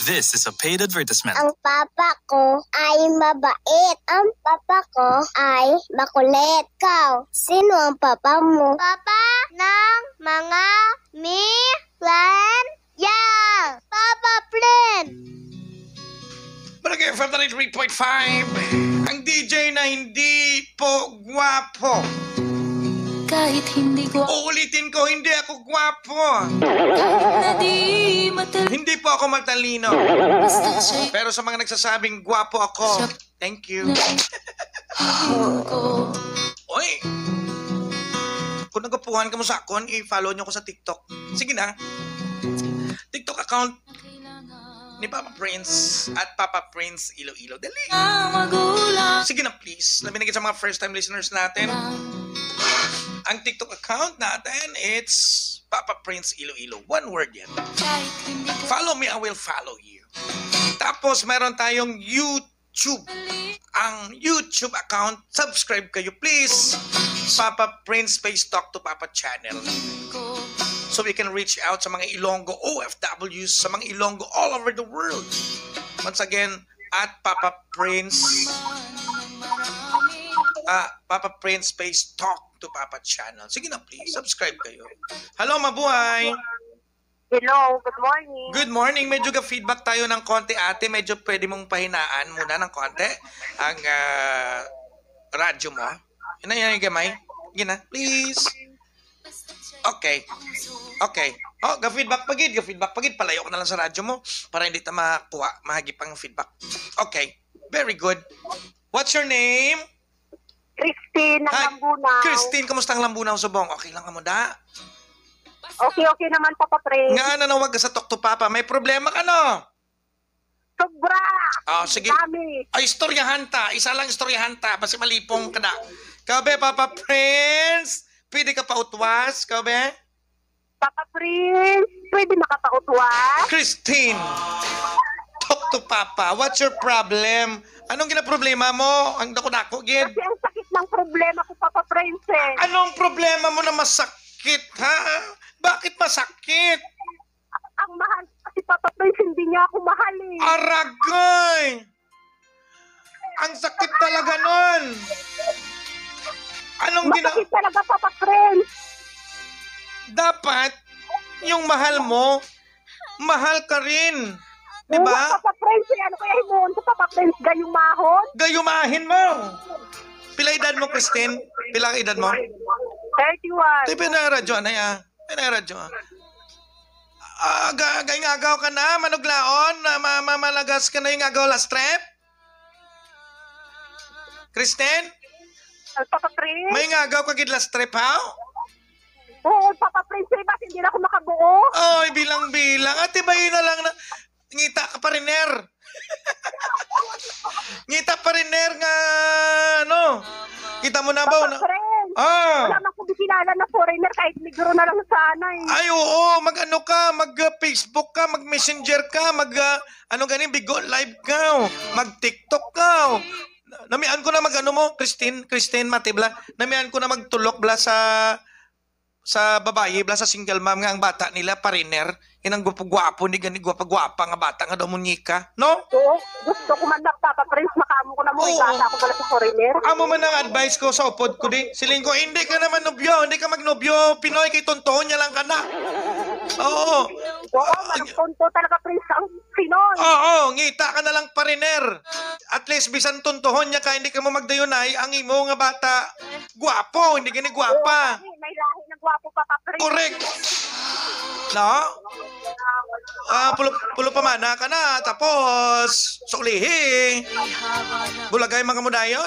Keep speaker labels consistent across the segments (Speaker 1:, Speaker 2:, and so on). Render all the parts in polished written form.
Speaker 1: This is a paid advertisement.
Speaker 2: Ang papa ko ay mabait. Ang papa ko ay makulit. Ikaw, sino ang papa mo? Papa ng mga millennial. Papa Plan.
Speaker 3: Barangay FM 3.5. Ang DJ na hindi po gwapo.
Speaker 4: Kahit hindi ko
Speaker 3: Uulitin ko, hindi ako gwapo.
Speaker 4: na di matalino
Speaker 3: Hindi po ako matalino.
Speaker 4: basta siya'y
Speaker 3: Pero sa mga nagsasabing gwapo ako, thank you.
Speaker 4: ko.
Speaker 3: Oy! Kung nagapuhan ka mo sa akon, i-follow nyo ko sa TikTok. Sige na. TikTok account ni Papa Prince at Papa Prince Iloilo. Dali.
Speaker 4: Ang magulang
Speaker 3: Sige na please. Labi sa mga first time listeners natin. Ang TikTok account natin, it's Papa Prince Iloilo. One word yan.
Speaker 4: kahit hindi ko
Speaker 3: Follow me, I will follow you. Tapos meron tayong YouTube. Ang YouTube account, subscribe kayo please. Papa Prince Space Talk to Papa Channel.
Speaker 4: ko.
Speaker 3: So we can reach out sa mga Ilonggo OFWs, sa mga Ilonggo all over the world. Once again, at Papa Prince, Papa Prince Space Talk to Papa Channel. Sige na please, subscribe kayo. Hello, mabuhay!
Speaker 5: Hello, good morning.
Speaker 3: Good morning. Medyo ka-feedback tayo ng konti, ate. Medyo pwede mong pahinaan muna ng konti ang radyo mo. Yan yung gamay. Gina, please. Okay. Okay. Oh, ga-feedback pagid. Ga-feedback pagid. Palayo ko na lang sa radyo mo para hindi ta makuha, mahagip ang feedback. Okay. Very good. What's your name?
Speaker 5: Christine ng
Speaker 3: Hi,
Speaker 5: Lambunaw.
Speaker 3: Christine, kamusta ang Lambunaw, Subong? Okay lang ka mo da?
Speaker 5: Okay naman, Papa Prince.
Speaker 3: Nga nanawag ka sa Talk to Papa. May problema ka, no?
Speaker 5: Sobra.
Speaker 3: Oh, sige.
Speaker 5: Dami.
Speaker 3: Ay, istoryahan ta. Isa lang istoryahan ta. Basta malipong ka na. Kabe, Papa Prince? Pwede ka pa utwas? Kabe?
Speaker 5: Papa Prince, pwede makapautwas?
Speaker 3: Christine! Talk to Papa. What's your problem? Anong ginaproblema mo? Ang dako-dako, gid.
Speaker 5: Kasi ang sakit ng problema ko, Papa Prince.
Speaker 3: Anong problema mo na masakit, ha? Bakit masakit?
Speaker 5: Ang mahal kasi Papa Prince, hindi niya ako mahal eh.
Speaker 3: Aragay! Ang sakit talaga nun! Anong
Speaker 5: Masakit talaga, Papa Prince.
Speaker 3: Dapat, yung mahal mo, mahal ka rin. Diba?
Speaker 5: Papa Prince, ano kaya himuon ko, Papa Prince, gayong mahon?
Speaker 3: Gayumahin mo. Pila edad mo, Christine? Pila edad mo?
Speaker 5: 31.
Speaker 3: Tayo pinaradyo, anay ah. Pinaradyo ah. Gayong-agaw ka na, manuglaon, mamalagas ka na yung agaw last trip? Christine?
Speaker 5: Papa Prince?
Speaker 3: May ngagaw ka gid last trip, ha?
Speaker 5: Oo, Papa Prince, bakit hindi na ako makabuo?
Speaker 3: Oy, bilang-bilang. Ate, bayin na lang na. Ngita ka pa rin, Ner. Ngita pa rin, Ner, nga, ano? Kita mo na ba?
Speaker 5: Papa Prince,
Speaker 3: Ah.
Speaker 5: wala na akong kilala na foreigner, kahit negro na lang sana eh.
Speaker 3: Ay, oo. Mag-ano ka, mag-Facebook ka, mag-Messenger ka, ano ganin, bigo live ka, mag-TikTok ka. Namian ko na mag-ano mo, Christine Matibla, namian ko na magtulok bla sa babae, bla sa single mom nga ang bata nila, pariner. Inang gwapo ni gani gwapa nga bata nga daw munyika, no?
Speaker 5: Oo, gusto ko man lang, Papa Prince, makaamo ko na mo,
Speaker 3: Oo.
Speaker 5: ikata ako pala sa foreigner.
Speaker 3: Amo man ang advice ko sa upod ko di. Siling ko, hindi ka naman nobyo, hindi ka magnobyo, Pinoy, kay tontoon niya lang ka na. Oo.
Speaker 5: Oo, manong talaga, Prince, ang Pinoy.
Speaker 3: Oo, ngita ka na lang pariner. At least bisan tontohon niya ka, hindi ka mo magdayunay, ang imo nga bata, gwapo, hindi gani gwapa.
Speaker 5: May lahi na gwapo, Papa Prince.
Speaker 3: Correct. No? Pulo pamana ka na, tapos sulihi. Bulagay mga mudayon.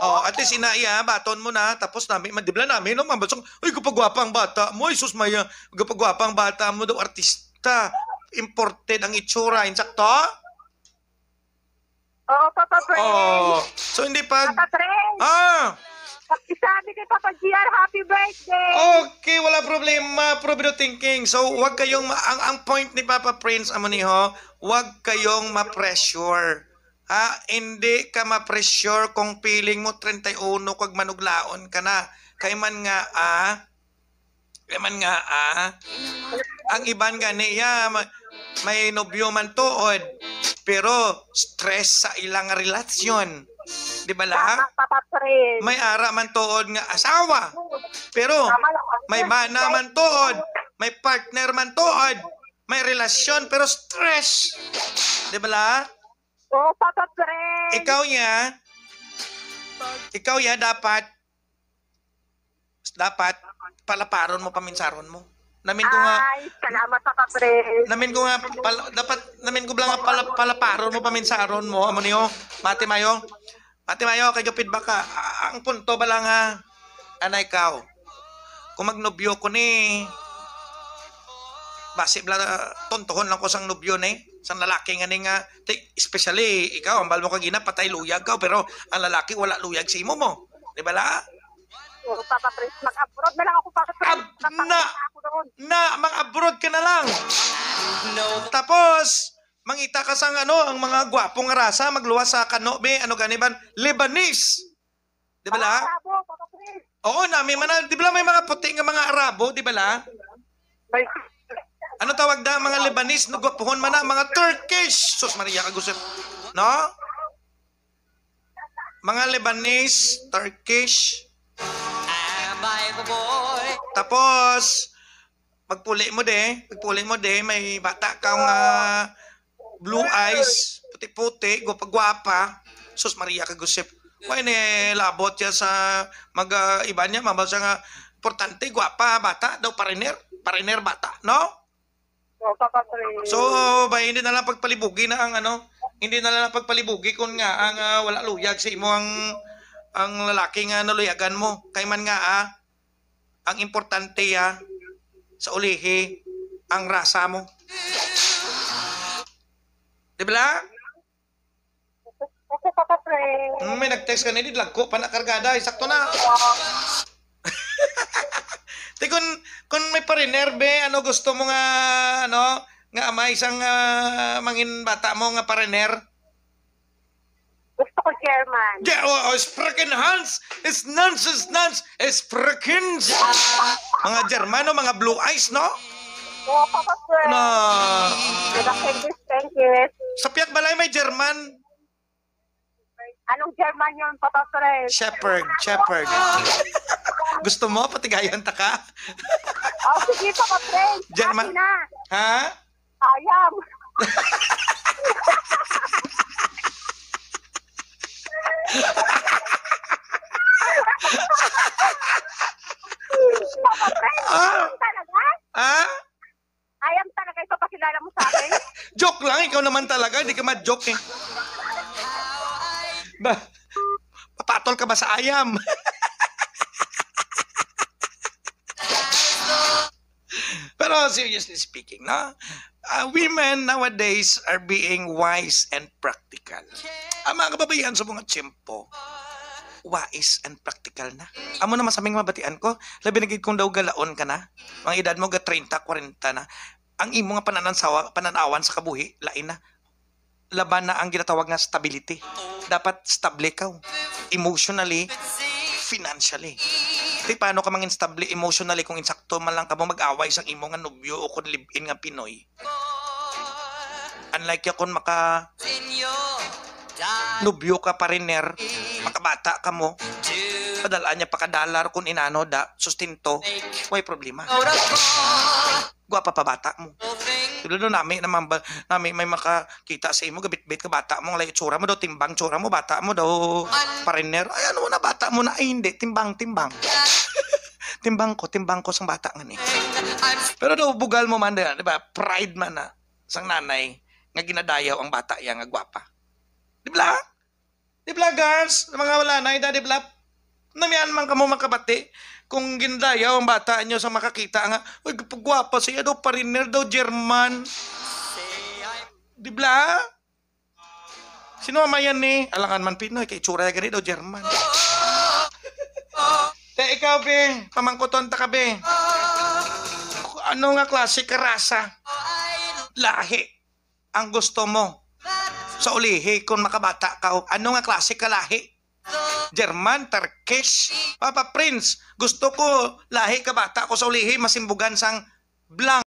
Speaker 3: Oh, at least inaiya, baton mo na, tapos namin, madibla namin, no, mambasong, ay, kapagwapa ang bata mo, ay, sus maya, kapagwapa ang bata mo daw, artista, imported ang itsura, insakto?
Speaker 5: Oo, Papa Prince.
Speaker 3: Oh, so hindi pag,
Speaker 5: Papa Prince. Isabi kay Papa GR, happy birthday.
Speaker 3: Okay, wala problema, probido thinking. So, wag kayong, ang point ni Papa Prince, amo ni ho, wag kayong ma-pressure. Hindi ka ma-pressure kung feeling mo 31 kag manuglaon ka na. Kay man nga, ang iban nga niya, may nobyo man tuod, pero stress sa ilang relasyon. Di ba la?
Speaker 5: Tama, Papa Prince.
Speaker 3: May ara man tuod nga asawa, pero may bana man tuod, may partner man tuod, may relasyon, pero stress. Di ba la?
Speaker 5: Oo, Papa Prince.
Speaker 3: Ikaw ya, dapat palaparon mo, paminsaron mo. Namin ko nga,
Speaker 5: Ay, salamat, Papa Prince.
Speaker 3: namin ko nga, namin ko lang nga palaparon mo, paminsaron mo. Amo niyo, Mati Mayo, kay feedback ka. Ang punto ba lang ha, anay ikaw, kung magnobyo ko ni, basi bla, tontohon lang ko sang nobyo ni, sang lalaki nga ni nga, especially ikaw, ang bal mo kagina, patay luyag ka, pero ang lalaki wala luyag sa imo mo. Di ba la?
Speaker 5: Oo, Papa Prince. Mag-abroad na lang ako, Papa Prince. Ako doon.
Speaker 3: Mang-abroad ka na lang. Tapos, mangita ka sang ang mga gwapong rasa, magluwas sa kanobe, ganiban, Lebanese. Di ba la?
Speaker 5: Bravo, Papa Prince.
Speaker 3: Oo, di ba la may mga puti nga mga Arabo, di ba la?
Speaker 5: May...
Speaker 3: Ano tawag da mga Lebanese, nagwapuhon man na, mga Turkish. Sus Maria kagusip. No? Mga Lebanese, Turkish. Tapos, pagpuli mo de, may bata kang blue eyes, puti-puti, gwapa-gwapa. Sus Maria kagusip. Why ni labot ya sa iba niya, mabasa nga, importante, gwapa, bata, daw pariner bata, no?
Speaker 5: Oo, Papa Prince.
Speaker 3: So, hindi na lang pagpalibugi na hindi na lang pagpalibugi kung nga ang wala luyag sa imo ang lalaki nga naluyagan mo. Kay man nga ang importante sa ulihi ang rasa mo. Di ba?
Speaker 5: Okay, Papa Prince.
Speaker 3: May nag-text ka na hindi, lagko pa na kargada. Sakto na. Di kung may pariner, be, gusto mo nga, nga may isang mangin bata mo nga pariner?
Speaker 5: Gusto ko German.
Speaker 3: Ja, sprechen Hans, es sprechen. Mga Germano, mga blue eyes, no?
Speaker 5: Oo, Papa Prince.
Speaker 3: Na,
Speaker 5: Thank you.
Speaker 3: sa Piat Balay may German.
Speaker 5: Anong German yun, Papa Prince?
Speaker 3: Shepherd. Gusto mo, patigayan ta ka?
Speaker 5: Oh, sige, Papa Prince.
Speaker 3: German.
Speaker 5: Happy na.
Speaker 3: Ha?
Speaker 5: Ayam. Papa Prince, ayam talaga?
Speaker 3: Ha?
Speaker 5: Ayam talaga ito pakilala mo sa akin?
Speaker 3: Joke lang, ikaw naman talaga, hindi ka ma-joke eh. Papatol ka ba sa ayam? Pero seriously speaking, no? Women nowadays are being wise and practical. Ang mga kababayan sa mga tiyempo, wise and practical na. Amo naman sa mga mabatian ko, labi nagid kung daw galaon ka na, mga edad mo ga 30, 40 na, ang imo nga pananawan sa kabuhi, lain na. Laban na ang ginatawag nga stability. Dapat stable ka. Emotionally, financially. Di paano ka mangin stable emotionally kung insakto man lang ka mo mag-away sa imo nga nobyo o kung live-in nga Pinoy. Unlike ya kung nobyo ka pariner, makabata ka mo, padalaan niya pakadalar kung inano da, sustento, may problema. Gwapa pa bata mo. Tulad namin may makakita sa imo, gabit-bit ka bata mo, layo tsura mo daw, timbang tsura mo, bata mo daw, pariner. Ay, ano mo na, bata mo na, ay hindi, timbang. timbang ko sang bata nga ni. Pero daw, bugal mo man din, di ba, pride man na, sang nanay, nga ginadayaw ang bata yang nga gwapa. Di ba? Di ba, girls? Mga wala na, di ba? Namiyan man ka mo makabati, kung gindayaw ang bata nyo sa makakita nga, uy, kapagwapa siya daw, pariner daw, German. Di ba? Sino mayan ni? Alangan man Pinoy, kay tsura gani daw, German. Te, ikaw, be, pamangkuton ta ka, be. Ano nga klase ka rasa? Lahi. Ang gusto mo. Sa ulihi, kung makabata ka, ano nga klase ka lahi? German, Turkish, Papa Prince, gusto ko lahi ka bata ko sa ulihi masimbugan sang blank.